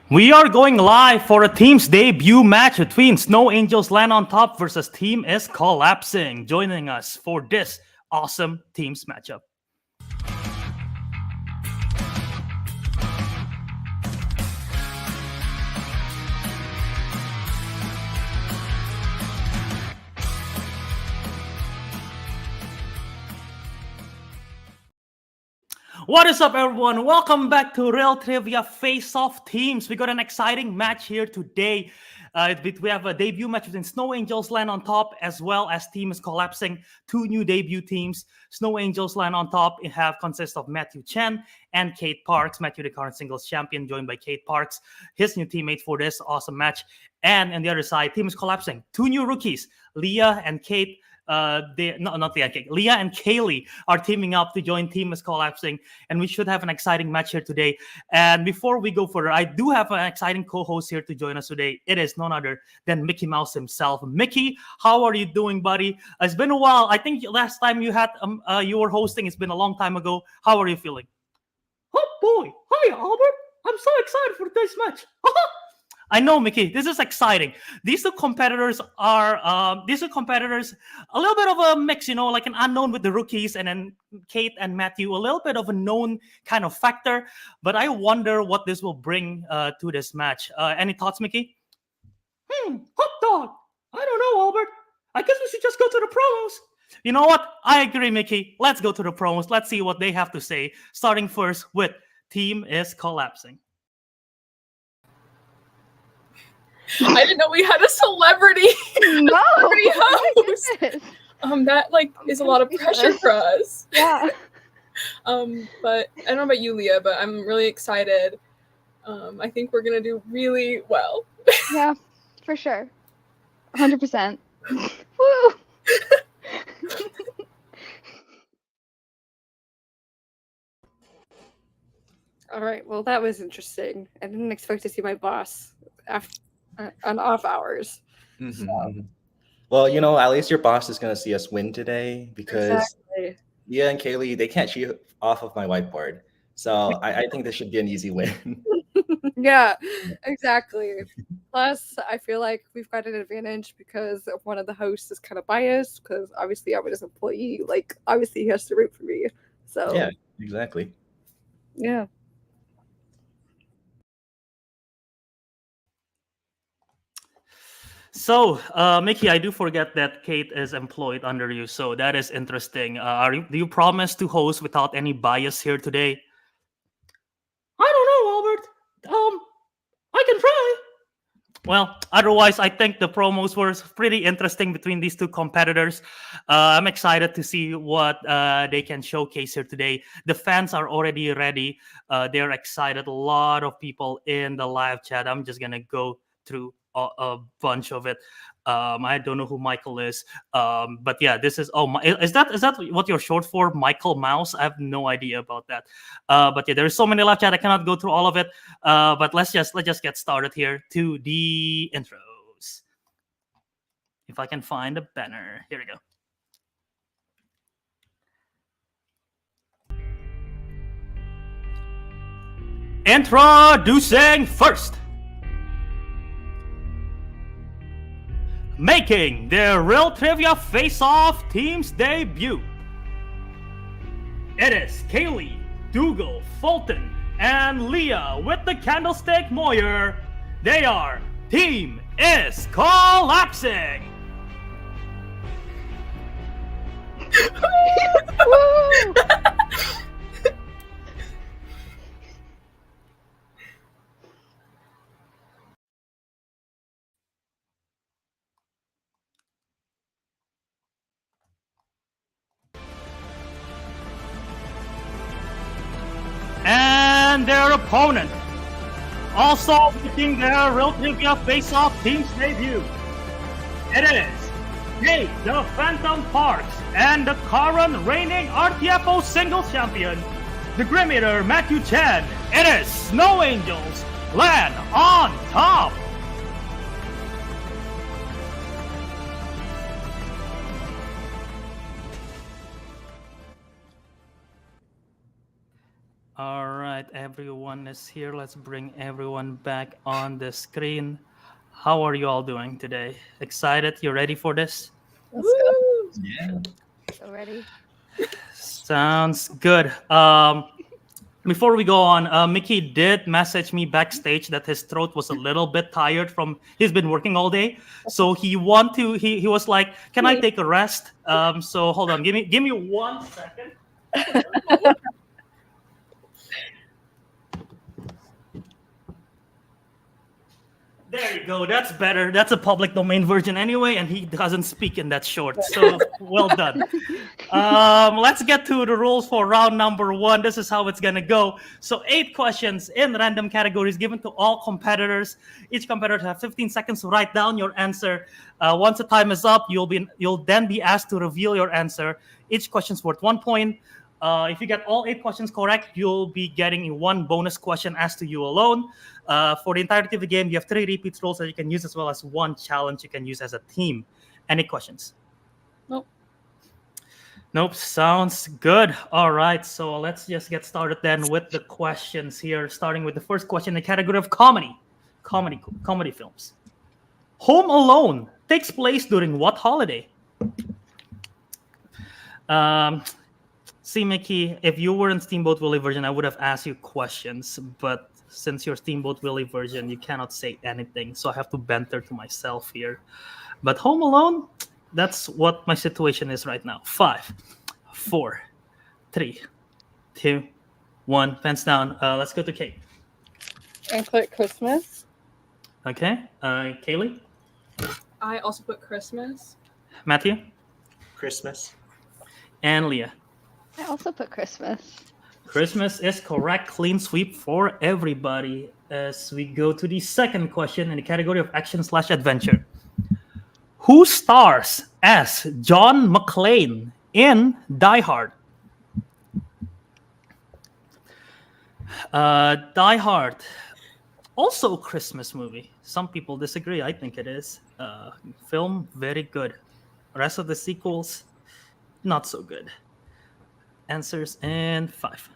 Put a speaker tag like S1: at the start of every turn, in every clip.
S1: We are going live for a team's debut match between Snow Angels Land on Top versus Team is Collapsing. Joining us for this awesome teams matchup. What is up, everyone? Welcome back to Real Trivia Face-Off Teams. We got an exciting match here today. We have a debut match between Snow Angels Land on Top as well as Team is Collapsing. Two new debut teams. Snow Angels Land on Top consists of Matthew Chen and Kate Parks. Matthew, the current singles champion, joined by Kate Parks, his new teammate for this awesome match. And on the other side, Team is Collapsing. Two new rookies, Leah and Kate. Leah and Kayleigh are teaming up to join Team is Collapsing, and we should have an exciting match here today. And before we go further, I do have an exciting co-host here to join us today. It is none other than Mickey Mouse himself. Mickey, how are you doing, buddy? It's been a while. I think last time you were hosting, it's been a long time ago. How are you feeling? Oh boy, hi Albert. I'm so excited for this match. I know, Mickey. This is exciting. These two competitors are a little bit of a mix, like an unknown with the rookies, and then Kate and Matthew, a little bit of a known kind of factor. But I wonder what this will bring to this match. Any thoughts, Mickey? Hot dog. I don't know, Albert. I guess we should just go to the promos. You know what? I agree, Mickey. Let's go to the promos. Let's see what they have to say. Starting first with Team is Collapsing.
S2: I didn't know we had a celebrity host. That is a lot of pressure for us.
S3: Yeah.
S2: But I don't know about you, Leah, but I'm really excited. I think we're gonna do really well.
S3: Yeah, for sure. 100%. Woo!
S4: All right. Well, that was interesting. I didn't expect to see my boss on off hours.
S5: Mm-hmm. So. Well, at least your boss is going to see us win today because Leah and Kayleigh, they can't cheat off of my whiteboard. So I think this should be an easy win.
S4: Yeah, exactly. Plus, I feel like we've got an advantage because one of the hosts is kind of biased because obviously I'm his employee. Obviously he has to root for me. So
S5: yeah, exactly.
S4: Yeah.
S1: So, Mickey, I do forget that Kate is employed under you, so that is interesting. Do you promise to host without any bias here today? I don't know, Albert. I can try. Well, otherwise, I think the promos were pretty interesting between these two competitors. I'm excited to see what they can showcase here today. The fans are already ready. They're excited. A lot of people in the live chat. I'm just gonna go through a bunch of it. I don't know who Michael is, but yeah, this is is that what you're short for, Michael Mouse? I have no idea about that. But yeah, there's so many live chat. I cannot go through all of it. But let's just get started here to the intros. If I can find a banner, here we go. Introducing first, making their Real Trivia Face-Off Team's debut. It is Kayleigh, Dougal, Fulton, and Leah with the Candlestick Moyer. They are Team is Collapsing.
S3: Woo!
S1: And their opponent, also making their Real Trivia Face-Off Team's debut. It is Kate the Phantom Parks and the current reigning RTFO singles champion, the Grim Eater Matthew Chen. It is Snow Angels Land on Top. All right. right, everyone is here. Let's bring everyone back on the screen. How are you all doing today? Excited? You ready for this?
S2: Let's go.
S5: Yeah.
S3: So ready.
S1: Sounds good. Before we go on, Mickey did message me backstage that his throat was a little bit tired from he's been working all day. So he was like, "Can I take a rest?" So hold on, give me 1 second. There you go. That's better. That's a public domain version anyway, and he doesn't speak in that short. So well done. Let's get to the rules for round number 1. This is how it's gonna go. So 8 questions in random categories given to all competitors. Each competitor has 15 seconds to write down your answer. Once the time is up, you'll then be asked to reveal your answer. Each question's worth 1 point. If you get all 8 questions correct, you'll be getting 1 bonus question asked to you alone. For the entirety of the game, you have 3 repeat roles that you can use as well as 1 challenge you can use as a team. Any questions? Nope. Sounds good. All right. So let's just get started then with the questions here, starting with the first question in the category of comedy films. Home Alone takes place during what holiday? See, Mickey, if you were in Steamboat Willie version, I would have asked you questions, but since you're Steamboat Willie version, you cannot say anything, so I have to banter to myself here. But Home Alone, that's what my situation is right now. 5, 4, 3, 2, 1. Pens down. Let's go to Kate.
S4: I put Christmas.
S1: Okay. Kayleigh?
S2: I also put Christmas.
S1: Matthew?
S5: Christmas.
S1: And Leah?
S3: I also put Christmas.
S1: Christmas is correct. Clean sweep for everybody. As we go to the second question in the category of action/adventure. Who stars as John McClane in Die Hard? Die Hard. Also a Christmas movie. Some people disagree. I think it is. Film, very good. Rest of the sequels, not so good. Answers in 5,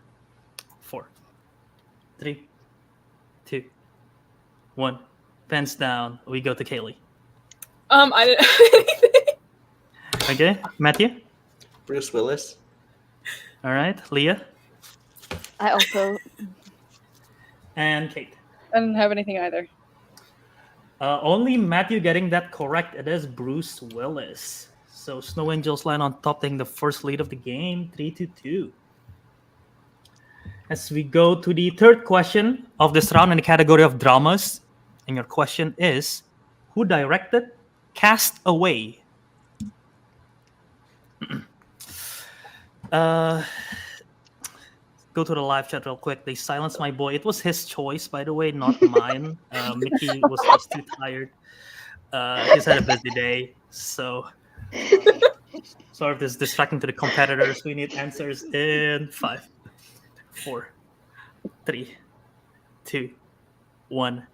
S1: 4, 3, 2, 1. Pens down. We go to Kayleigh.
S2: I didn't have anything.
S1: Okay, Matthew.
S5: Bruce Willis.
S1: All right, Leah
S3: I also.
S1: and Kate.
S4: I didn't have anything either.
S1: Only Matthew getting that correct. It is Bruce Willis. So Snow Angels line on top, taking the first lead of the game, 3-2. As we go to the third question of this round in the category of dramas, and your question is, who directed Cast Away? Go to the live chat real quick. They silenced my boy. It was his choice, by the way, not mine. Mickey was just too tired. He's had a busy day, so... Sorry if this is distracting to the competitors. We need answers in 5, 4, 3, 2, 1.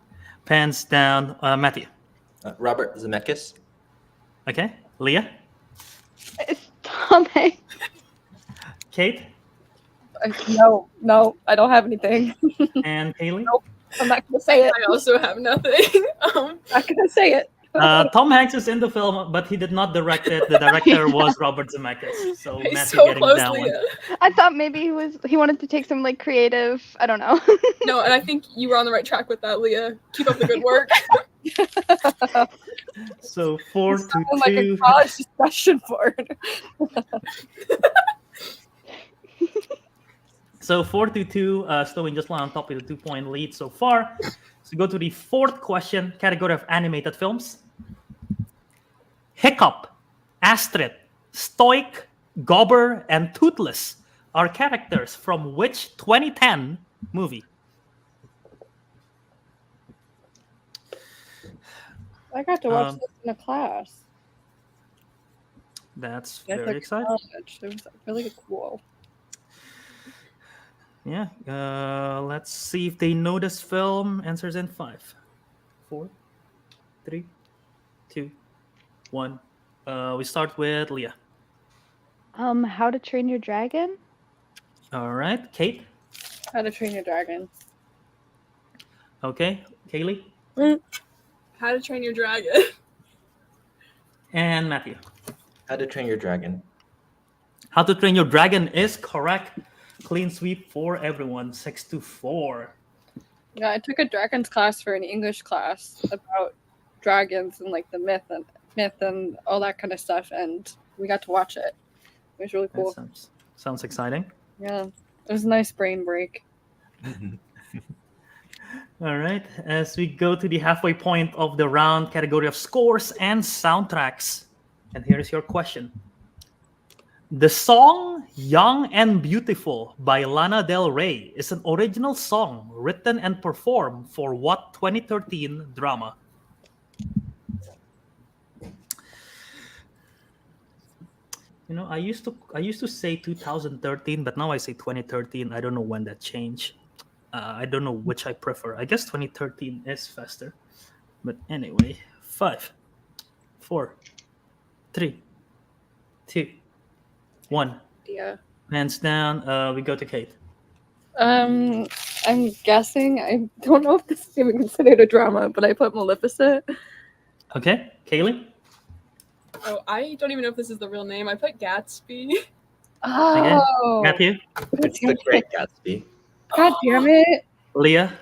S1: Pens down. Matthew.
S5: Robert Zemeckis.
S1: Okay. Leah.
S3: It's Tom Hanks.
S1: Kate.
S4: No, I don't have anything.
S1: And Kayleigh.
S4: Nope. I'm not gonna say it.
S2: I also have nothing.
S4: I'm not gonna say it.
S1: Tom Hanks is in the film, but he did not direct it. The director was Robert Zemeckis. So
S2: He's
S1: Matthew
S2: so
S1: getting
S2: close,
S1: that one.
S2: Leah.
S3: I thought maybe he wanted to take some like creative. I don't know.
S2: No, and I think you were on the right track with that, Leah. Keep up the good work.
S1: So 4 to
S4: Sound like a
S1: 2.
S4: college discussion board.
S1: So 4-2, Snow Angels line on top with a 2-point lead so far. So go to the fourth question, category of animated films. Hiccup, Astrid, Stoic, Gobber, and Toothless are characters from which 2010 movie?
S4: I got to watch this in a class.
S1: That's
S4: At
S1: very
S4: the
S1: exciting.
S4: college. It was really cool.
S1: Yeah, let's see if they know this film. Answers in 5, 4, 3, 2, 1. We start with Leah.
S3: How to Train Your Dragon?
S1: All right, Kate.
S4: How to Train Your Dragon.
S1: Okay, Kayleigh
S2: How to Train Your Dragon.
S1: and Matthew.
S5: How to Train Your Dragon.
S1: How to Train Your Dragon is correct. Clean sweep for everyone. 6-4.
S4: Yeah, I took a dragons class for an English class about dragons and like the myth and all that kind of stuff, and we got to watch it. It was really cool.
S1: That sounds exciting.
S4: Yeah, it was a nice brain break.
S1: All right, as we go to the halfway point of the round, category of scores and soundtracks. And here is your question. The song Young and Beautiful by Lana Del Rey is an original song written and performed for what 2013 drama? You know, I used to say 2013, but now I say 2013. I don't know when that changed. I don't know which I prefer. I guess 2013 is faster. But anyway, 5, 4, 3, 2, 1.
S4: Yeah.
S1: Hands down. We go to Kate.
S4: I'm guessing. I don't know if this is even considered a drama, but I put Maleficent.
S1: Okay, Kayleigh.
S2: Oh, I don't even know if this is the real name. I put Gatsby.
S4: Oh,
S1: Matthew.
S5: It's The Great Gatsby.
S4: God damn it!
S1: Leah.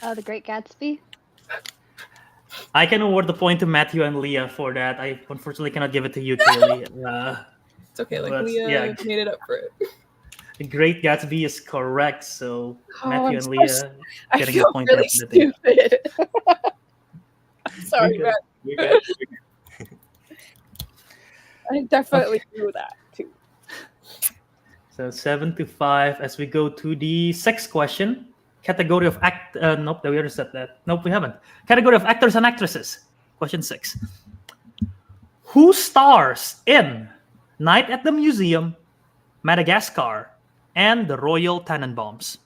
S3: The Great Gatsby.
S1: I can award the point to Matthew and Leah for that. I unfortunately cannot give it to you, Kayleigh.
S2: It's okay. Like
S1: But,
S2: Leah
S1: yeah.
S2: made it up for it.
S1: The Great Gatsby is correct, so Matthew
S4: I'm
S1: and
S4: so
S1: Leah
S4: I
S1: getting
S4: feel
S1: a point.
S4: really
S1: after the thing.
S4: stupid. Sorry,
S1: You're
S4: but
S5: You're good.
S4: I definitely knew that too.
S1: So 7-5 as we go to the sixth question. Category of nope, we already said that. Nope, we haven't. Category of actors and actresses. Question 6. Who stars in Night at the Museum, Madagascar, and the Royal Tenenbaums?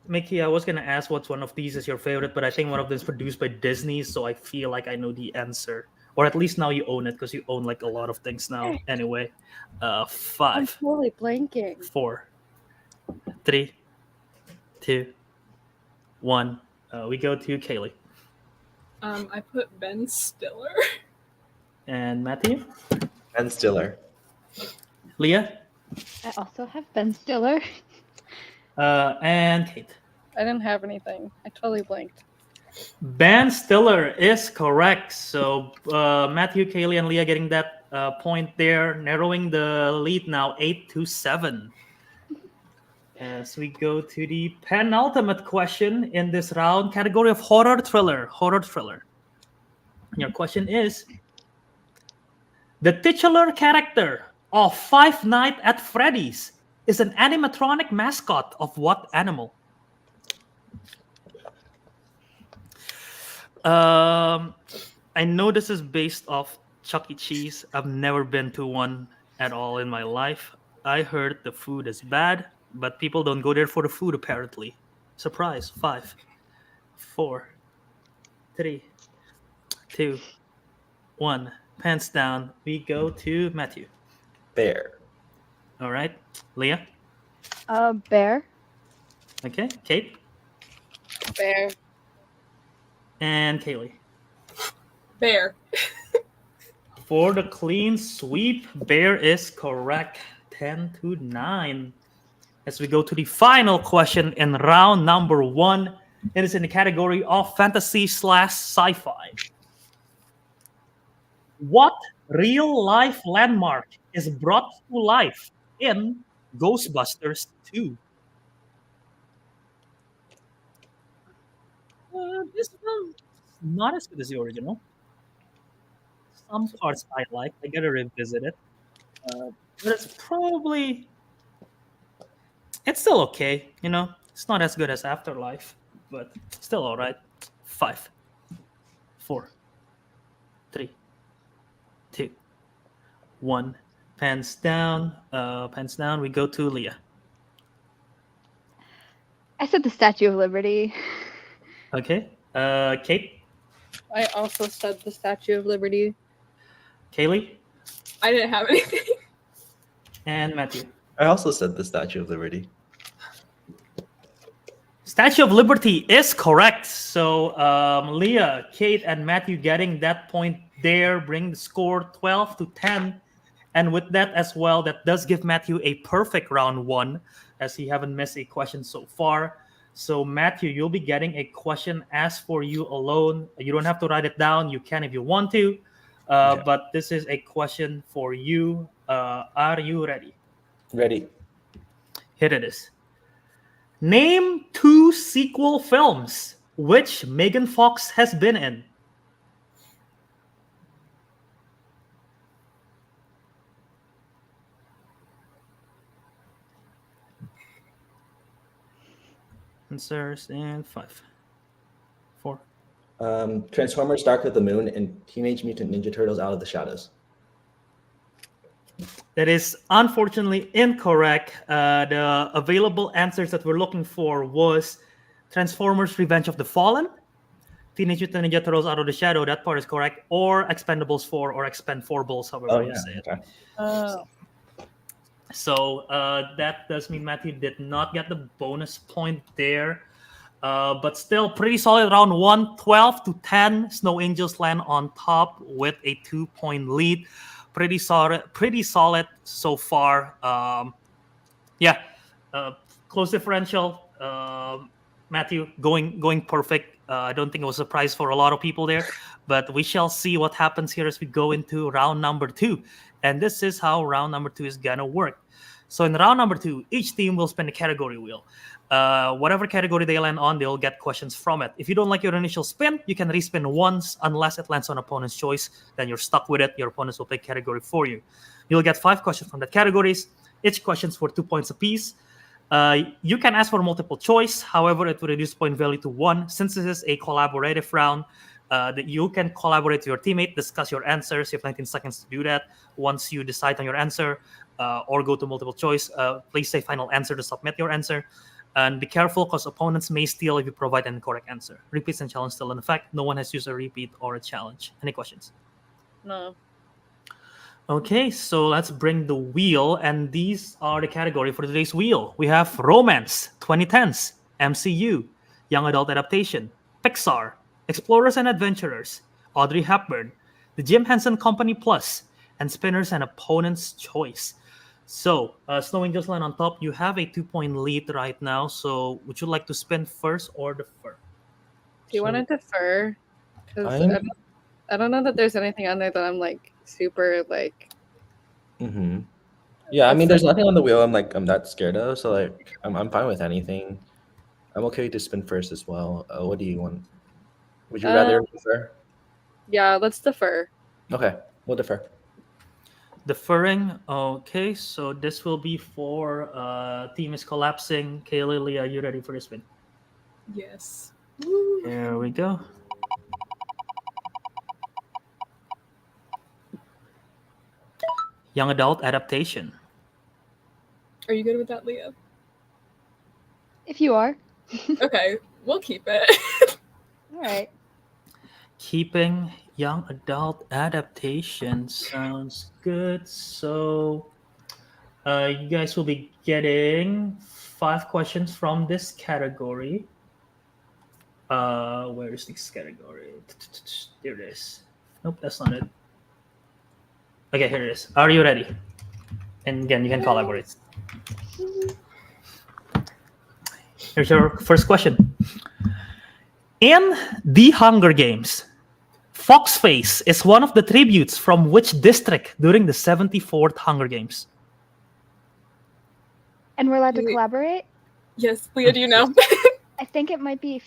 S1: Mickey, I was gonna ask what's one of these is your favorite, but I think one of them is produced by Disney, so I feel like I know the answer. Or at least now you own it because you own like a lot of things now. Anyway,
S4: I'm
S1: 5,
S4: totally blanking.
S1: 4, 3, 2, 1. We go to Kayleigh
S2: I put Ben Stiller.
S1: and Matthew,
S5: Ben Stiller.
S1: Leah,
S3: I also have Ben Stiller.
S1: and Kate.
S4: I didn't have anything. I totally blanked.
S1: Ben Stiller is correct. So Matthew, Kayleigh, and Leah getting that point there, narrowing the lead now 8-7. As we go to the penultimate question in this round, category of horror thriller. Horror thriller. Your question is: the titular character of Five Nights at Freddy's is an animatronic mascot of what animal? I know this is based off Chuck E. Cheese. I've never been to one at all in my life. I heard the food is bad, but people don't go there for the food apparently. Surprise. 5, 4, 3, 2, 1. Pants down. We go to Matthew.
S5: Bear.
S1: All right. Leah.
S3: Bear.
S1: Okay. Kate.
S4: Bear.
S1: And Kayleigh.
S2: Bear.
S1: For the clean sweep, Bear is correct. 10-9. As we go to the final question in round number 1, it is in the category of fantasy/sci-fi. What real-life landmark is brought to life in Ghostbusters 2? This one not as good as the original. Some parts I like. I gotta revisit it. But it's still okay. You know, it's not as good as Afterlife, but still all right. 5, 4, 3, 2, 1. Pants down. Pants down. We go to Leah.
S3: I said the Statue of Liberty.
S1: Okay. Kate.
S4: I also said the Statue of Liberty.
S1: Kayleigh.
S2: I didn't have anything.
S1: And Matthew.
S5: I also said the Statue of Liberty.
S1: Statue of Liberty is correct. So Leah, Kate, and Matthew getting that point there, bring the score 12-10. And with that as well, that does give Matthew a perfect round 1, as he haven't missed a question so far. So Matthew, you'll be getting a question asked for you alone. You don't have to write it down. You can if you want to. But this is a question for you. Are you ready?
S5: Ready.
S1: Here it is. Name 2 sequel films which Megan Fox has been in. Answers in 5, 4.
S5: Transformers: Dark of the Moon and Teenage Mutant Ninja Turtles: Out of the Shadows.
S1: That is unfortunately incorrect. The available answers that we're looking for was Transformers: Revenge of the Fallen, Teenage Mutant Ninja Turtles: Out of the Shadow. That part is correct. Or Expendables 4 or Expend4bles, however you say it.
S5: Okay.
S1: So that does mean Matthew did not get the bonus point there. But still pretty solid round 1, 12-10. Snow Angels land on top with a 2-point lead. Pretty solid so far. Close differential. Matthew going perfect. I don't think it was a surprise for a lot of people there, but we shall see what happens here as we go into round number 2. And this is how round number 2 is gonna work. So in round number 2, each team will spin a category wheel. Whatever category they land on, they'll get questions from it. If you don't like your initial spin, you can respin once unless it lands on opponent's choice. Then you're stuck with it. Your opponents will pick category for you. You'll get 5 questions from the categories. Each question's for 2 points apiece. You can ask for multiple choice. However, it will reduce point value to 1. Since this is a collaborative round, that you can collaborate with your teammate, discuss your answers. You have 19 seconds to do that. Once you decide on your answer or go to multiple choice, please say final answer to submit your answer. And be careful because opponents may steal if you provide an incorrect answer. Repeats and challenge still in effect. No one has used a repeat or a challenge. Any questions?
S2: No.
S1: Okay, so let's bring the wheel. And these are the category for today's wheel. We have romance, 2010s, MCU, young adult adaptation, Pixar, Explorers and Adventurers, Audrey Hepburn, the Jim Henson Company Plus, and spinners and opponent's choice. So, Snow Angels line on top. You have a 2-point lead right now. So, would you like to spin first or defer?
S4: Do you want to defer? Because I don't know that there's anything on there that I'm like super like.
S5: Yeah, I mean, there's nothing on the wheel I'm that scared of. So like, I'm fine with anything. I'm okay to spin first as well. What do you want? Would you rather defer?
S4: Yeah, let's defer.
S5: Okay, we'll defer.
S1: Deferring. Okay, so this will be for team is collapsing. Kayleigh, Leah, are you ready for the spin?
S2: Yes.
S1: Here we go. Young adult adaptation.
S2: Are you good with that, Leah?
S3: If you are.
S2: Okay, we'll keep it.
S3: All right.
S1: Keeping young adult adaptation sounds good. So you guys will be getting 5 questions from this category. Where is this category? There it is. Nope, that's not it. Okay, here it is. Are you ready? And again, you can collaborate. Here's your first question. In The Hunger Games, Foxface is one of the tributes from which district during the 74th Hunger Games?
S3: And we're allowed to
S2: Wait.
S3: collaborate?
S2: Yes, Leah, do you know?
S3: I think it might be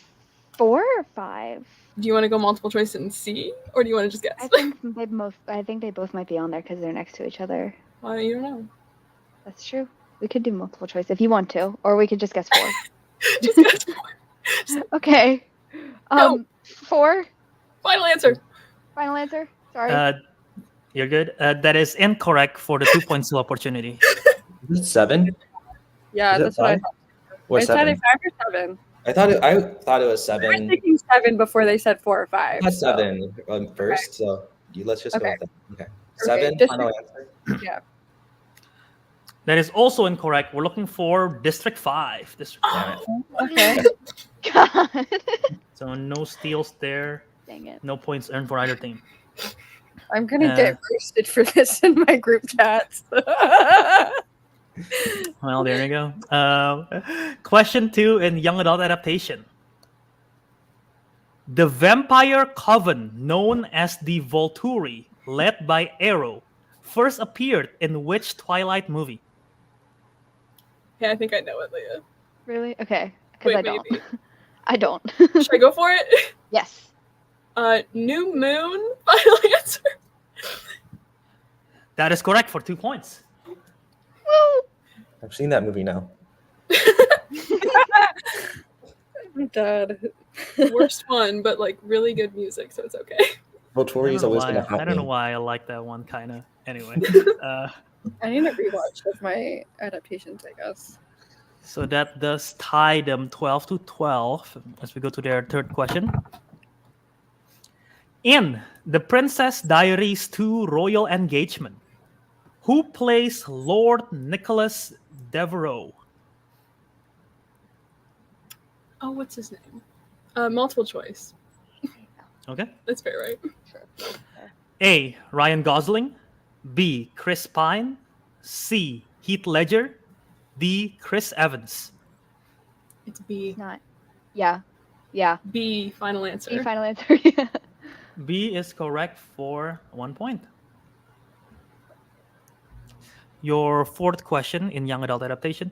S3: 4 or 5.
S2: Do you want to go multiple choice and see, or do you want to just guess?
S3: I think they both might be on there because they're next to each other.
S2: Well, you don't know.
S3: That's true. We could do multiple choice if you want to, or we could just guess 4.
S2: Just guess.
S3: Okay.
S2: No.
S3: 4.
S2: Final answer.
S3: Final answer. Sorry.
S1: You're good. That is incorrect for the 2 points to opportunity.
S5: Is it 7?
S4: Yeah,
S5: Is it
S4: that's what I
S5: 5?
S4: thought.
S5: Or
S4: I
S5: 7?
S4: said 5 or 7.
S5: I thought it was
S4: I was
S5: 7.
S4: thinking 7 before they said 4 or 5.
S5: I had 7 first, so let's just go
S4: Okay.
S5: with that. Okay. 7,
S4: Just-
S5: final answer.
S4: Yeah.
S1: That is also incorrect. We're looking for District 5. District 5.
S4: Okay.
S3: God.
S1: So no steals there.
S3: Dang it.
S1: No points earned for either team.
S4: I'm gonna get roasted for this in my group chats.
S1: Well, there you go. Question 2 in young adult adaptation. The vampire coven known as the Volturi, led by Arrow, first appeared in which Twilight movie?
S2: Yeah, I think I know it, Leah.
S3: Really? Okay. Because
S2: Wait,
S3: I don't.
S2: maybe.
S3: I don't.
S2: Should I go for it?
S3: Yes.
S2: New Moon? Final answer.
S1: That is correct for 2 points.
S3: Woo!
S5: I've seen that movie now.
S4: I'm dead.
S2: Worst one, but like really good music, so it's okay.
S5: Volturi is always gonna
S1: I
S5: happen.
S1: don't know why I like that one, kind of. Anyway.
S4: I need a rewatch of my adaptations, I guess.
S1: So that does tie them 12-12 as we go to their third question. In The Princess Diaries 2 Royal Engagement, who plays Lord Nicholas Devereux?
S2: Oh, what's his name? Multiple choice.
S1: Okay.
S2: That's fair, right?
S3: Sure.
S1: A. Ryan Gosling. B. Chris Pine. C. Heath Ledger. D. Chris Evans.
S2: It's B.
S3: Not. Yeah. Yeah.
S2: B. Final answer.
S3: B, final answer.
S1: B is correct for 1 point. Your fourth question in young adult adaptation.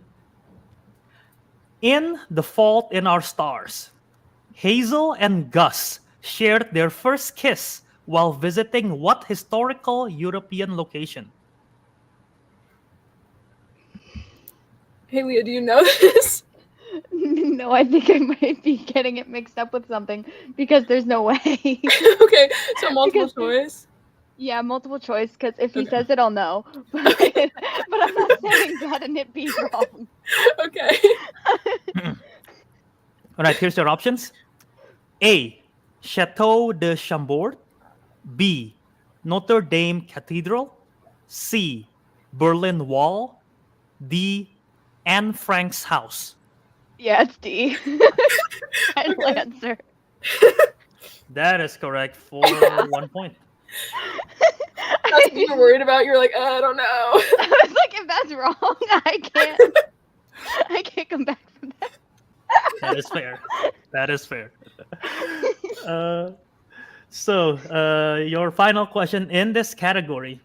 S1: In The Fault in Our Stars, Hazel and Gus shared their first kiss while visiting what historical European location?
S2: Hey, Leah, do you know this?
S3: No, I think I might be getting it mixed up with something because there's no way.
S2: Okay, so multiple
S3: Because-
S2: choice.
S3: Yeah, multiple choice, because if he
S2: Okay.
S3: says it, I'll know. But I'm not saying that and it be wrong.
S2: Okay.
S1: All right, here's your options. A. Chateau de Chambord. B. Notre Dame Cathedral. C. Berlin Wall. D. Anne Frank's house.
S3: Yeah, it's D. Final answer.
S1: That is correct for 1 point.
S2: That's what you were worried about. You're like, I don't know.
S3: I was like, if that's wrong, I can't come back from that.
S1: That is fair. That is fair. So, your final question in this category.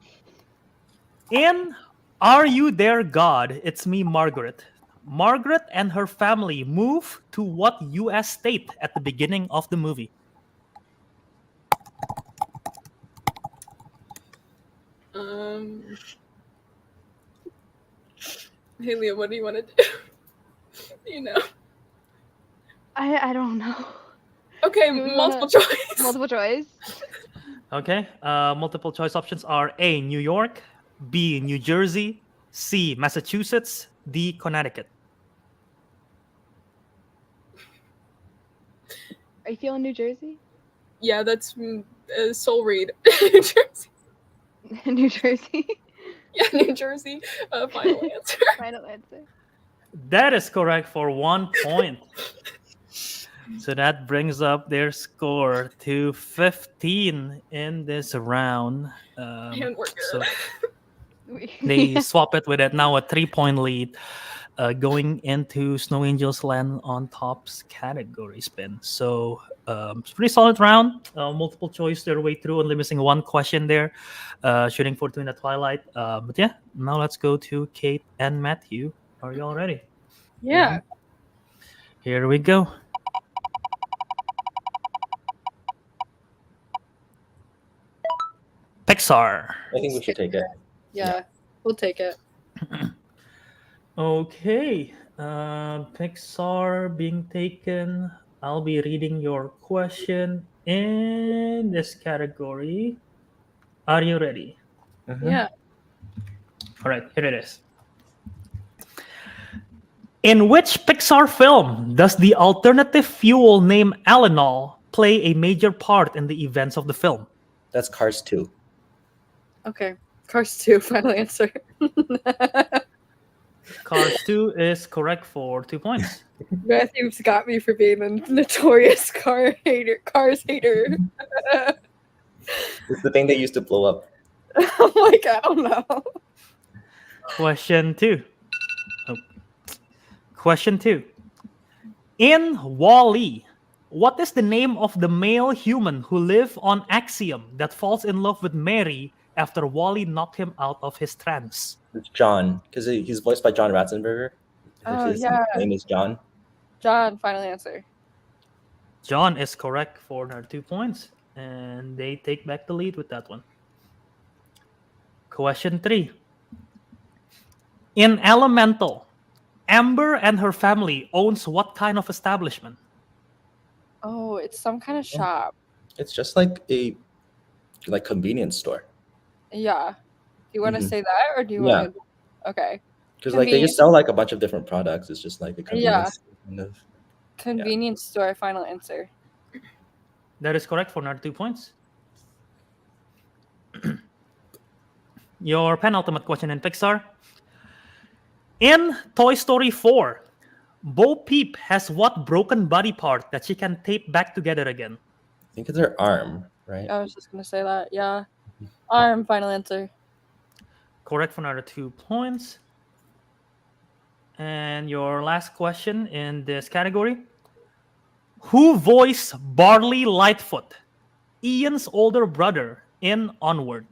S1: In Are You There, God? It's Me, Margaret. Margaret and her family move to what U.S. state at the beginning of the movie?
S2: Hey, Leah, what do you want to do? You know.
S3: I don't know.
S2: Okay,
S3: Do we
S2: multiple
S3: wanna-
S2: choice.
S3: Multiple choice.
S1: Okay. Multiple choice options are A, New York, B, New Jersey, C, Massachusetts, D, Connecticut.
S3: Are you feeling New Jersey?
S2: Yeah, that's Soul Reed. New Jersey.
S3: New Jersey.
S2: Yeah, New Jersey. Final answer.
S3: Final answer.
S1: That is correct for 1 point. So that brings up their score to 15 in this round.
S2: And we're good.
S1: So they swap it with it now a 3-point lead going into Snow Angels Land on Top's category spin. So it's a pretty solid round. Multiple choice their way through, only missing one question there. Shooting for two in the Twilight. But yeah, now let's go to Kate and Matthew. Are you all ready?
S4: Yeah.
S1: Here we go. Pixar.
S5: I think we should take it.
S4: Yeah. We'll take it.
S1: Okay. Pixar being taken. I'll be reading your question in this category. Are you ready?
S5: Mhm.
S4: Yeah.
S1: All right, here it is. In which Pixar film does the alternative fuel named Alanol play a major part in the events of the film?
S5: That's Cars 2.
S4: Okay. Cars 2, final answer.
S1: Cars 2 is correct for 2 points.
S4: Matthew's got me for being a notorious cars hater.
S5: It's the thing they used to blow up.
S4: I'm like, I don't know.
S1: Question 2. Question 2. In Wall-E, what is the name of the male human who live on Axiom that falls in love with Mary after Wall-E knocked him out of his trance?
S5: It's John, because he's voiced by John Ratzenberger.
S4: Oh,
S5: His
S4: yeah.
S5: name is John.
S4: John, final answer.
S1: John is correct for another 2 points, and they take back the lead with that one. Question 3. In Elemental, Amber and her family owns what kind of establishment?
S4: Oh, it's some kind of shop.
S5: It's just like a convenience store.
S4: Yeah. Do you want to
S5: Mhm.
S4: say that, or do you
S5: Yeah.
S4: want to? Okay.
S5: Because like they just sell like a bunch of different products. It's just like a convenience kind of.
S4: Convenience store, final answer.
S1: That is correct for another 2 points. Your penultimate question in Pixar. In Toy Story 4, Bo Peep has what broken body part that she can tape back together again?
S5: I think it's her arm, right?
S4: I was just gonna say that. Yeah. Arm, final answer.
S1: Correct for another 2 points. And your last question in this category. Who voiced Barley Lightfoot, Ian's older brother, in Onward?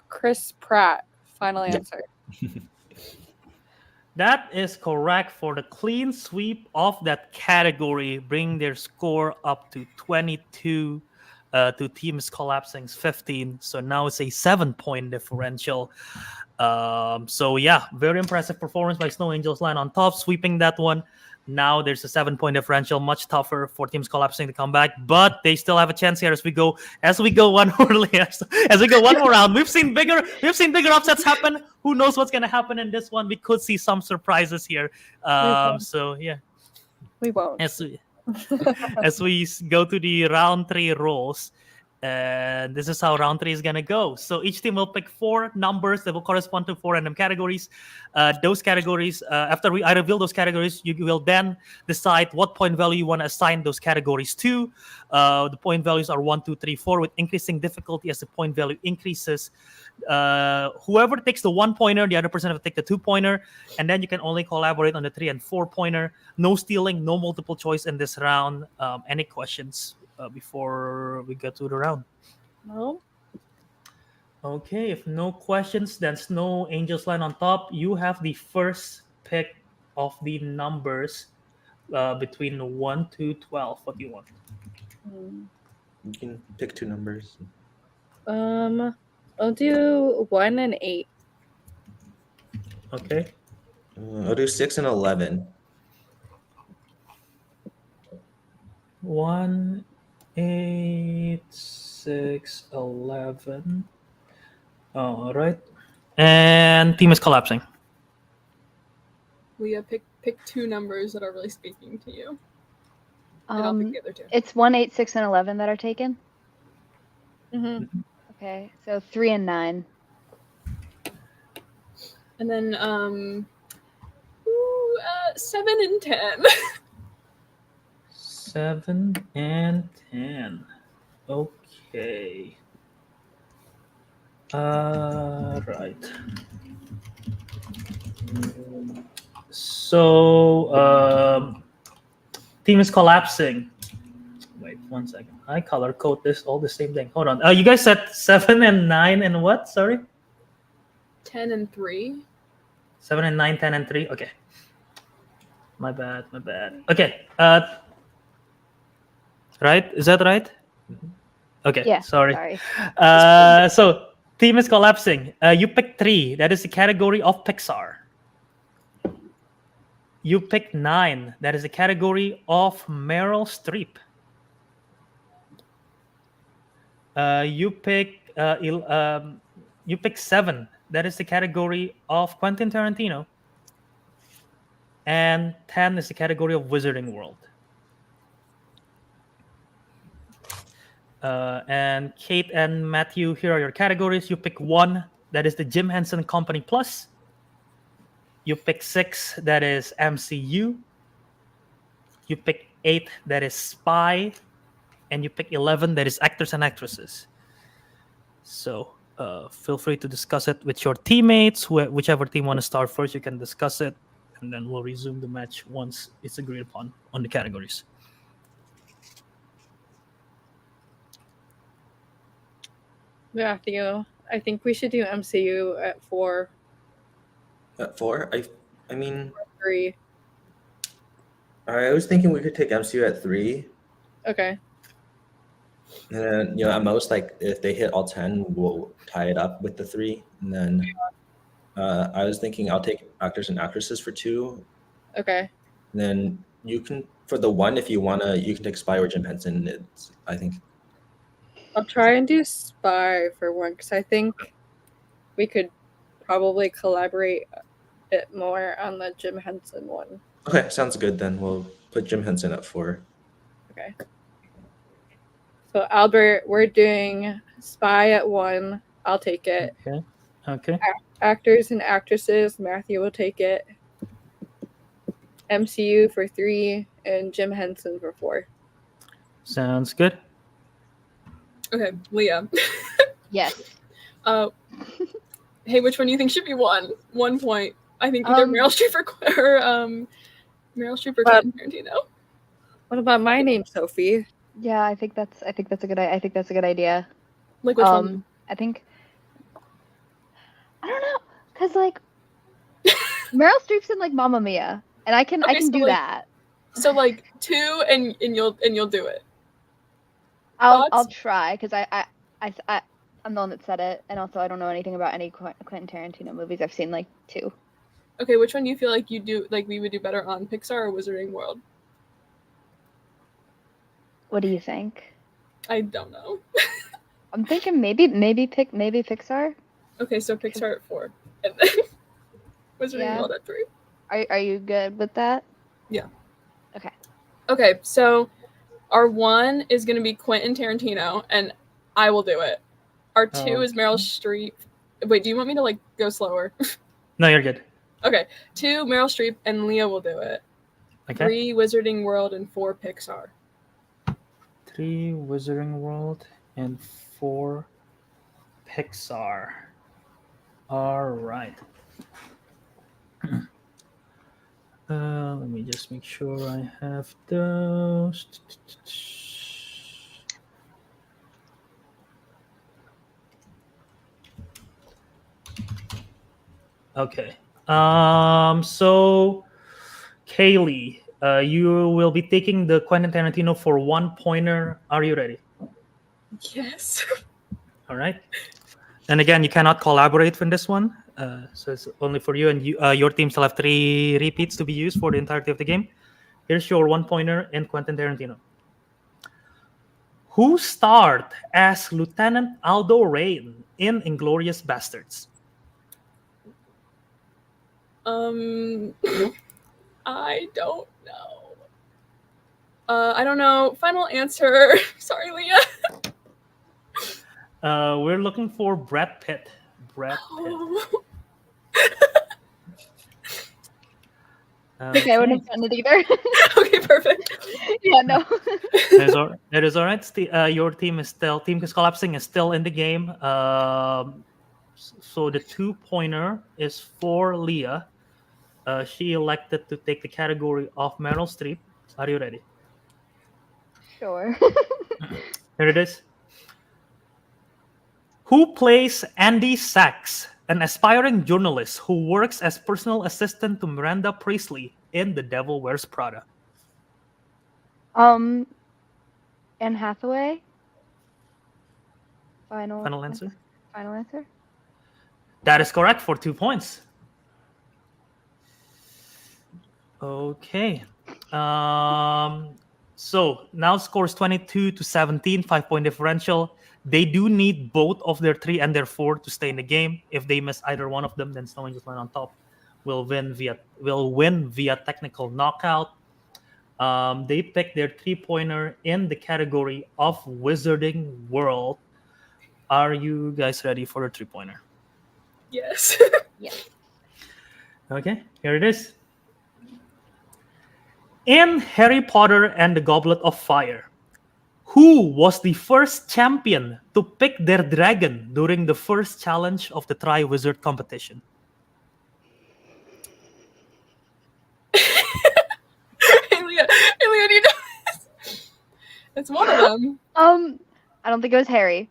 S4: Chris Pratt, final answer.
S1: That is correct for the clean sweep of that category, bringing their score up to 22 to Teams Collapsing's 15. So now it's a 7-point differential. So yeah, very impressive performance by Snow Angels Land on top, sweeping that one. Now there's a 7-point differential, much tougher for Teams Collapsing to come back, but they still have a chance here as we go one more as we go one more round. We've seen bigger upsets happen. Who knows what's gonna happen in this one? We could see some surprises here. So yeah,
S4: We won't.
S1: as we go to the round 3 rolls. And this is how round 3 is going to go. So each team will pick 4 numbers that will correspond to 4 random categories. Those categories, after I reveal those categories, you will then decide what point value you want to assign those categories to. The point values are 1, 2, 3, 4 with increasing difficulty as the point value increases. Whoever takes the 1-pointer, the other person will take the 2-pointer, and then you can only collaborate on the 3 and 4-pointer. No stealing, no multiple choice in this round. Any questions before we get to the round?
S4: No.
S1: Okay, if no questions, then Snow Angels Land on top. You have the first pick of the numbers between 1 to 12. What do you want?
S5: You can pick 2 numbers.
S4: I'll do 1 and 8.
S1: Okay.
S5: I'll do 6 and 11.
S1: 1, 8, 6, 11. All right. And team is collapsing.
S2: Leah, pick 2 numbers that are really speaking to you. And I'll pick the other 2.
S3: It's 1, 8, 6, and 11 that are taken.
S4: Mm-hmm.
S3: Okay, so 3 and 9.
S2: And then 7 and 10.
S1: 7 and 10. Okay. Right. So team is collapsing. Wait 1 second. I color code this all the same thing. Hold on. You guys said 7 and 9 and what? Sorry.
S2: 10 and 3.
S1: 7 and 9, 10 and 3. Okay. My bad. Okay. Right? Is that right? Okay.
S3: Yeah.
S1: Sorry. So team is collapsing. You pick 3. That is the category of Pixar. You pick 9. That is the category of Meryl Streep. You pick 7. That is the category of Quentin Tarantino. And 10 is the category of Wizarding World. And Kate and Matthew, here are your categories. You pick 1. That is the Jim Henson Company Plus. You pick 6, that is MCU. You pick 8, that is spy. And you pick 11, that is actors and actresses. So feel free to discuss it with your teammates. Whichever team want to start first, you can discuss it. And then we'll resume the match once it's agreed upon on the categories.
S4: Matthew, I think we should do MCU at 4.
S5: At 4? I mean,
S4: 3.
S5: I was thinking we could take MCU at 3.
S4: Okay.
S5: And then, at most, like, if they hit all 10, we'll tie it up with the 3. And then I was thinking I'll take actors and actresses for 2.
S4: Okay.
S5: And then you can, for the 1, if you want to, you can take Spy or Jim Henson. I think.
S4: I'll try and do Spy for 1, because I think we could probably collaborate it more on the Jim Henson one.
S5: Okay, sounds good then. We'll put Jim Henson at 4.
S4: Okay. So Albert, we're doing Spy at 1. I'll take it.
S1: Okay.
S4: Actors and actresses, Matthew will take it. MCU for 3 and Jim Henson for 4.
S1: Sounds good.
S2: Okay, Leah.
S3: Yes.
S2: Hey, which one do you think should be 1? 1 point. I think either Meryl Streep or Meryl Streep or Quentin Tarantino.
S4: What about my name, Sophie?
S3: Yeah, I think that's a good idea.
S2: Like which one?
S3: I think I don't know, cause like Meryl Streep's in like Mamma Mia, and I can
S2: so,
S3: do
S2: like,
S3: that.
S2: So like 2, and you'll do it.
S3: I'll try, cause I'm the one that said it, and also I don't know anything about any Quentin Tarantino movies. I've seen like 2.
S2: Okay, which one do you feel like we would do better on, Pixar or Wizarding World?
S3: What do you think?
S2: I don't know.
S3: I'm thinking maybe Pixar.
S2: Okay, so Pixar at 4, and then Wizarding World at 3.
S3: Are you good with that?
S2: Yeah.
S3: Okay.
S2: Okay, so our 1 is gonna be Quentin Tarantino, and I will do it. Our 2 is Meryl Streep. Wait, do you want me to like go slower?
S1: No, you're good.
S2: Okay, 2 Meryl Streep and Leah will do it.
S1: Okay.
S2: 3 Wizarding World and 4 Pixar.
S1: 3 Wizarding World and 4 Pixar. All right. Let me just make sure I have those. Okay. So Kayleigh, you will be taking the Quentin Tarantino for 1 pointer. Are you ready?
S2: Yes.
S1: All right. And again, you cannot collaborate for this one. So it's only for you, and your team still have 3 repeats to be used for the entirety of the game. Here's your 1 pointer in Quentin Tarantino. Who starred as Lieutenant Aldo Rain in Inglourious Bastards?
S2: I don't know. I don't know. Final answer. Sorry, Leah.
S1: We're looking for Brad Pitt.
S2: Oh.
S3: Okay, I wouldn't have done it either.
S2: Okay, perfect.
S3: Yeah, no.
S1: It is all right. Your team is collapsing is still in the game. So the 2 pointer is for Leah. She elected to take the category of Meryl Streep. Are you ready?
S3: Sure.
S1: Here it is. Who plays Andy Sachs, an aspiring journalist who works as personal assistant to Miranda Priestley in The Devil Wears Prada?
S3: Anne Hathaway. Final
S1: answer?
S3: Final answer?
S1: That is correct for 2 points. Okay. So now scores 22-17, 5-point differential. They do need both of their 3 and their 4 to stay in the game. If they miss either one of them, then Snow Angels Land on top will win via technical knockout. They picked their 3-pointer in the category of Wizarding World. Are you guys ready for a 3-pointer?
S2: Yes.
S3: Yes.
S1: Okay, here it is. In Harry Potter and the Goblet of Fire, who was the first champion to pick their dragon during the first challenge of the Tri-Wizard competition?
S2: Hey, Leah, do you know this? It's one of them.
S3: I don't think it was Harry.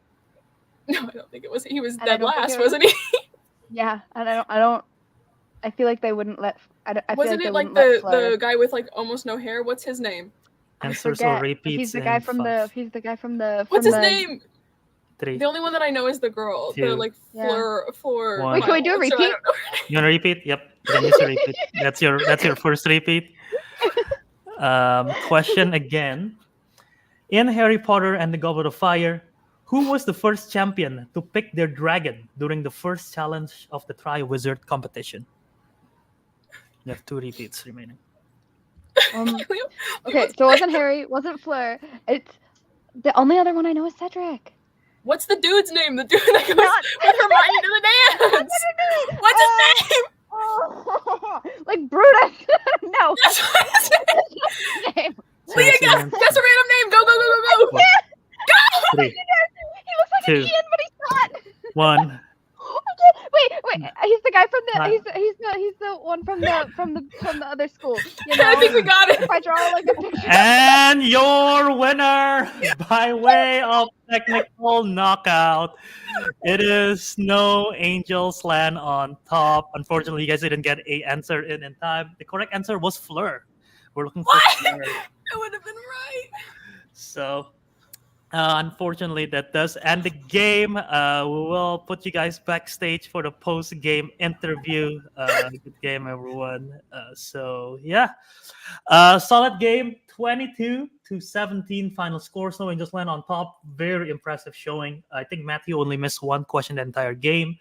S2: No, I don't think it was. He was
S3: And I
S2: dead
S3: don't think
S2: last,
S3: it was-
S2: wasn't he?
S3: Yeah, and I don't. I feel like they wouldn't let. I feel
S2: Wasn't
S3: like
S2: it
S3: they
S2: like
S3: wouldn't let Fleur.
S2: the guy with like almost no hair? What's his name?
S1: Answers
S3: forget,
S1: or
S3: but
S1: repeats.
S3: he's the guy
S1: in
S3: from
S1: five,
S3: He's the guy from the.
S2: What's
S3: from
S2: his
S3: the-
S2: name?
S1: 3.
S2: The only one that I know is the girl.
S1: Two.
S2: The like
S3: Yeah.
S2: Fleur.
S1: One.
S3: Wait, can we do a
S2: Miles, so I
S3: repeat?
S2: don't know.
S1: You want to repeat? Yep. Then use a repeat. That's your first repeat. Question again. In Harry Potter and the Goblet of Fire, who was the first champion to pick their dragon during the first challenge of the Tri-Wizard competition? You have 2 repeats remaining.
S3: Okay, so it wasn't Harry, wasn't Fleur. It's the only other one I know is Cedric.
S2: What's the dude's name? The dude that goes
S3: Not
S2: with Hermione to the dance. What's his name?
S3: Oh, like Brutus. No.
S2: That's what his name.
S3: Name.
S2: Leah, guess a random name. Go, go, go, go, go. Go!
S1: 3,
S3: He looks like an
S1: 2,
S3: Ian, but he's not.
S1: 1.
S3: Wait. He's the guy from the.
S1: Not-
S3: He's the one from the other school. You know,
S2: I think we got it.
S3: if I draw like a picture.
S1: And your winner by way of technical knockout, it is Snow Angels Land on top. Unfortunately, you guys didn't get a answer in time. The correct answer was Fleur. We're looking for
S2: What?
S1: Fleur.
S2: That would have been right.
S1: So, unfortunately, that does end the game. We will put you guys backstage for the post-game interview. Good game, everyone. Solid game. 22-17 final score. Snow Angels Land on top. Very impressive showing. I think Matthew only missed 1 question the entire game.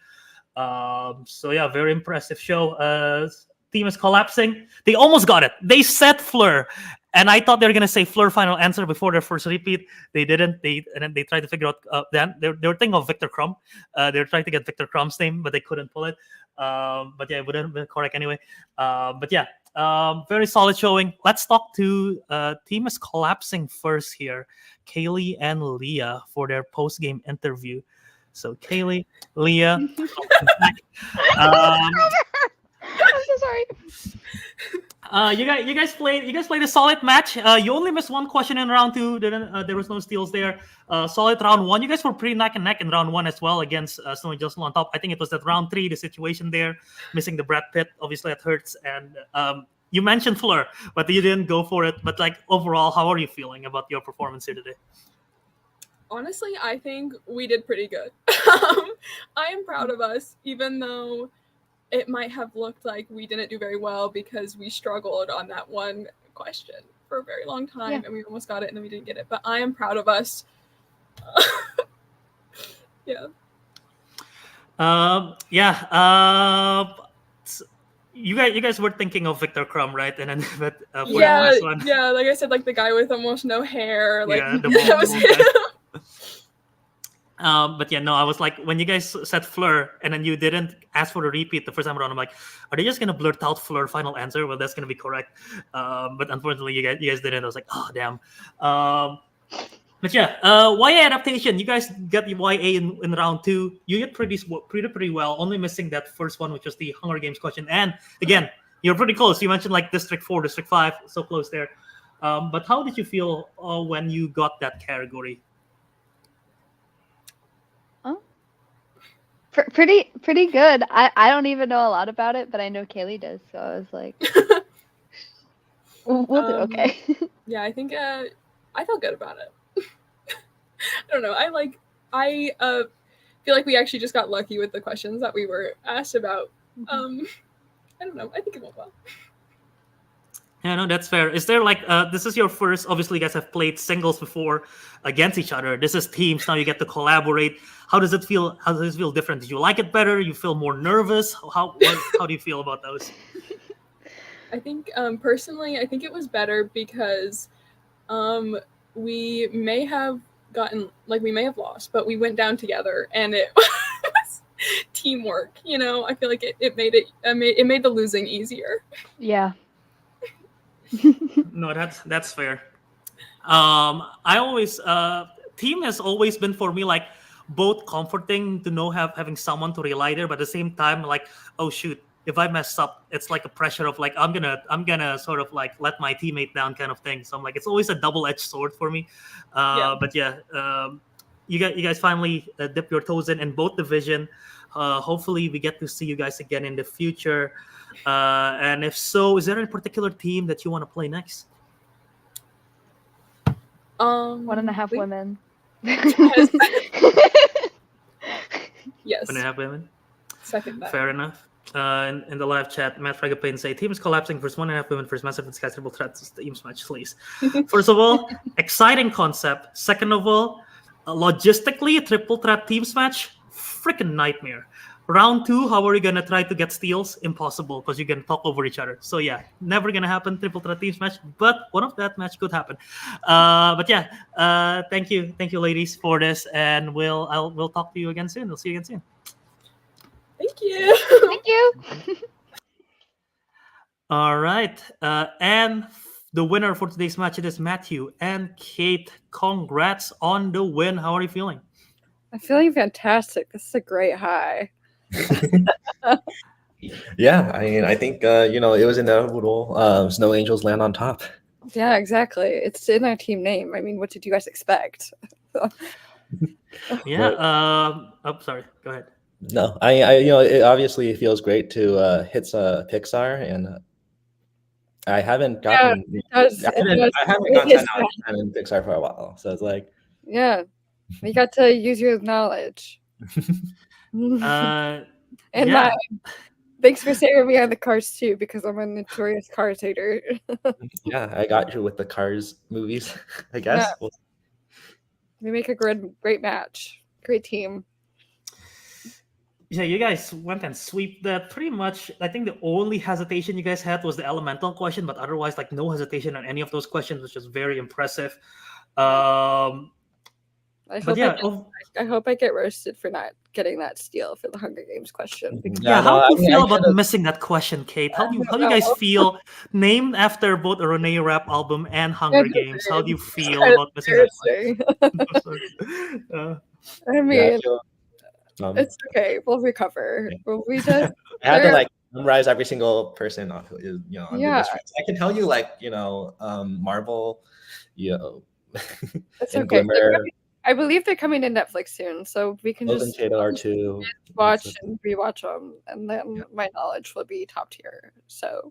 S1: Very impressive show. Team is collapsing. They almost got it. They said Fleur. And I thought they were gonna say Fleur final answer before their first repeat. They didn't. And then they tried to figure out. Then they were thinking of Victor Crumb. They were trying to get Victor Crumb's name, but they couldn't pull it. It wouldn't be correct anyway. Very solid showing. Let's talk to team is collapsing first here. Kayleigh and Leah for their post game interview. So Kayleigh, Leah,
S3: I'm so sorry.
S1: you guys played a solid match. You only missed 1 question in round 2. There was no steals there. Solid round 1. You guys were pretty neck and neck in round 1 as well against Snow Angels on top. I think it was that round 3, the situation there, missing the Brad Pitt. Obviously, it hurts. And you mentioned Fleur, but you didn't go for it. But like overall, how are you feeling about your performance here today?
S2: Honestly, I think we did pretty good. I am proud of us, even though it might have looked like we didn't do very well because we struggled on that one question for a very long time and we almost got it and then we didn't get it. But I am proud of us. Yeah.
S1: You guys were thinking of Victor Crumb, right? And then for the
S2: yeah,
S1: last one.
S2: yeah. Like I said, like the guy with almost no hair. Like
S1: Yeah, the
S2: that was
S1: bald
S2: him.
S1: I was like, when you guys said Fleur and then you didn't ask for a repeat the first time around, I'm like, are they just gonna blurt out Fleur final answer? Well, that's gonna be correct. But unfortunately, you guys didn't. I was like, oh damn. YA adaptation. You guys got the YA in round 2. You did pretty well. Only missing that first one, which was the Hunger Games question. And again, you're pretty close. You mentioned like District 4, District 5, so close there. But how did you feel when you got that category?
S3: Pretty good. I don't even know a lot about it, but I know Kayleigh does, so I was like, we'll do okay.
S2: Yeah, I think I felt good about it. I don't know. I feel like we actually just got lucky with the questions that we were asked about. I don't know. I think it went well.
S1: Yeah, no, that's fair. Is there like this is your first? Obviously, you guys have played singles before against each other. This is teams. Now you get to collaborate. How does it feel? How does it feel different? Did you like it better? You feel more nervous? How do you feel about those?
S2: I think personally, I think it was better because we may have lost, but we went down together, and it was teamwork. I feel like it made the losing easier.
S3: Yeah.
S1: No, that's fair. I always team has always been for me like both comforting to know having someone to rely there, but at the same time like, oh shoot, if I mess up, it's like a pressure of like I'm gonna sort of like let my teammate down kind of thing. So I'm like, it's always a double-edged sword for me. But yeah, you guys finally dip your toes in both division. Hopefully we get to see you guys again in the future. And if so, is there any particular team that you want to play next?
S3: 1.5 women.
S2: Yes. Yes.
S1: 1.5 women.
S2: Second that.
S1: Fair enough. In the live chat, Matt Fragapane say team is collapsing versus 1.5 women versus massive and sky triple threats teams match, please. First of all, exciting concept. Second of all, logistically, a triple threat teams match, freaking nightmare. Round 2, how are you gonna try to get steals? Impossible, because you're gonna talk over each other. So yeah, never gonna happen. Triple threat teams match, but one of that match could happen. But yeah, thank you, ladies, for this, and we'll talk to you again soon. We'll see you again soon.
S2: Thank you.
S3: Thank you.
S1: All right, and the winner for today's match, it is Matthew and Kate. Congrats on the win. How are you feeling?
S4: I'm feeling fantastic. This is a great high.
S5: Yeah, I mean, I think it was inevitable. Snow Angels land on top.
S4: Yeah, exactly. It's in our team name. I mean, what did you guys expect?
S1: Yeah. Sorry. Go ahead.
S5: No, it obviously feels great to hit Pixar, and I haven't gotten I haven't gotten 10 out of 10 in Pixar for a while, so it's like,
S4: yeah, you got to use your knowledge.
S1: And
S4: yeah. Thanks for saving me on the Cars too, because I'm a notorious Cars hater.
S5: Yeah, I got you with the Cars movies, I guess.
S4: Yeah. We make a great match, great team.
S1: Yeah, you guys went and sweep that pretty much. I think the only hesitation you guys had was the elemental question, but otherwise, like no hesitation on any of those questions, which is very impressive.
S4: I hope I get roasted for not getting that steal for the Hunger Games question.
S1: Yeah, how do you feel about missing that question, Kate? How do you guys feel? Named after both a Renee Rapp album and Hunger Games, how do you feel about missing that question?
S4: I mean, it's okay. We'll recover. Well, we just
S5: I had to like memorize every single person on
S4: yeah.
S5: I can tell you Marvel,
S4: it's okay. I believe they're coming to Netflix soon, so we can just watch and rewatch them, and then my knowledge will be top tier. So,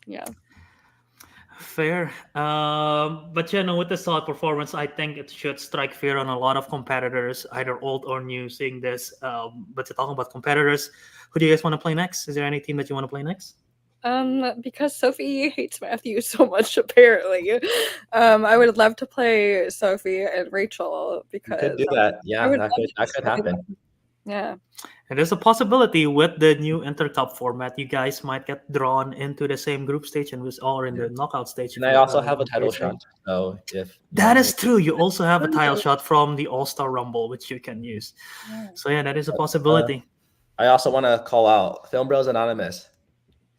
S4: yeah.
S1: Fair. But with the solid performance, I think it should strike fear on a lot of competitors, either old or new, seeing this. But to talk about competitors, who do you guys want to play next? Is there any team that you want to play next?
S4: Because Sophie hates Matthew so much, apparently. I would love to play Sophie and Rachel because
S5: you could do that. Yeah, that could happen.
S4: Yeah.
S1: And there's a possibility with the new Intercup format, you guys might get drawn into the same group stage and was all in the knockout stage.
S5: And I also have a title shot. So
S1: that is true. You also have a title shot from the All-Star Rumble, which you can use. Yeah. So yeah, that is a possibility.
S5: I also want to call out Film Bros Anonymous.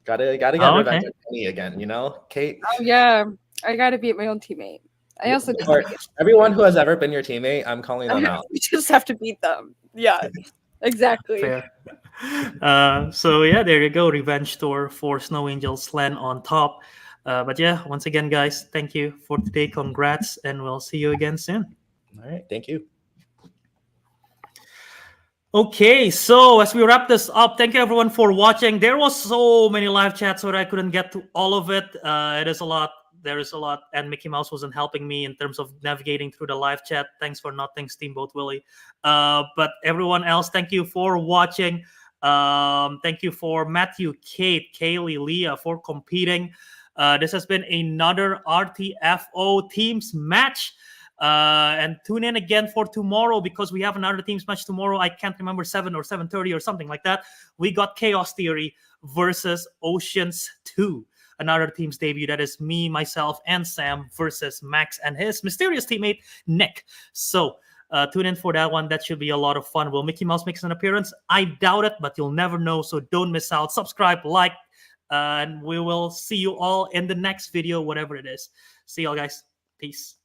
S5: Gotta get revenge on me again, Kate.
S4: Oh yeah, I gotta beat my own teammate. I also
S5: everyone who has ever been your teammate, I'm calling them out.
S4: We just have to beat them. Yeah, exactly.
S1: Fair. So yeah, there you go. Revenge tour for Snow Angels land on top. But yeah, once again, guys, thank you for today. Congrats, and we'll see you again soon.
S5: All right, thank you.
S1: Okay, so as we wrap this up, thank you everyone for watching. There was so many live chats, so I couldn't get to all of it. It is a lot. There is a lot, and Mickey Mouse wasn't helping me in terms of navigating through the live chat. Thanks for nothing, Steamboat Willie. But everyone else, thank you for watching. Thank you for Matthew, Kate, Kayleigh, Leah for competing. This has been another RTFO teams match. And tune in again for tomorrow because we have another teams match tomorrow. I can't remember 7 or 7:30 or something like that. We got Chaos Theory versus Oceans 2. Another team's debut. That is me, myself, and Sam versus Max and his mysterious teammate, Nick. So Tune in for that one. That should be a lot of fun. Will Mickey Mouse makes an appearance? I doubt it, but you'll never know. So don't miss out. Subscribe, like, and we will see you all in the next video, whatever it is. See y'all, guys. Peace.